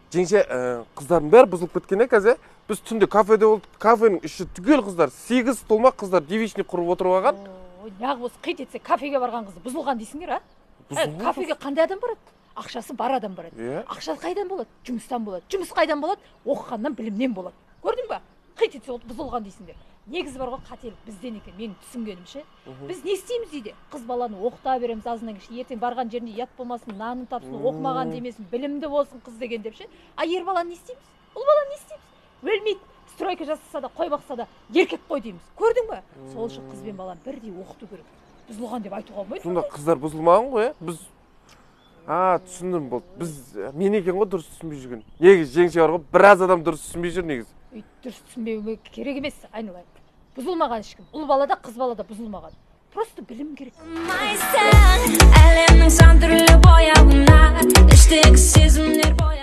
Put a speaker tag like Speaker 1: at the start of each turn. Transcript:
Speaker 1: Жеңше, қыздардың бәрі бұзылып кеткен қазір. Біз түнде кафеде болдық, кафенің іші түгел қыздар, 8 толмақ қыздар девичник құрып отырып алған.
Speaker 2: Неғып осы қит етсе кафеге барған қызы бұзылған дейсіңдер, а? Кафеге қандай адам барады? Ақшасы бар адам барады. Ақша қайдан болады? Жұмыстан болады. Жұмыс қайдан болады? Оқығаннан, білімнен болады. Көрдің ба? Қит етсе бұзылған дейсіңдер. Негізі бар ғой қателік бізден екен, менің түсінгенімше. Біз не істейміз үйде? Қыз баланы оқыта береміз азынан кешке, ертең барған жерінде ұят болмасын, нанын тапсын, оқымаған демесін, білімді болсын қыз деген деп ше. А ер баланы не істейміз? Ұл баланы не істейміз? Өлмейді, стройка жасаса да, қой бақса да, еркек қой дейміз. Көрдің ба? Сол үшін қыз бен баланы бірдей оқыту керек. Бұзылған деп айтуға болмайды.
Speaker 1: Сонда қыздар бұзылмаған ғой, біз түсіндім болды. Біз мен екен ғой дұрыс түсінбей жүрген. Негізі жеңше бар ғой, біраз адам дұрыс түсінбей жүр негізі.
Speaker 2: Дұрыс түсінбеу керек емес, айналайын. Бұзылмаған ешкім. Ұл балада, қыз балада бұзылмаған. Просто білім керек. Әлемнің сан түрлі бояуына, іштегі сезімдер бояуына.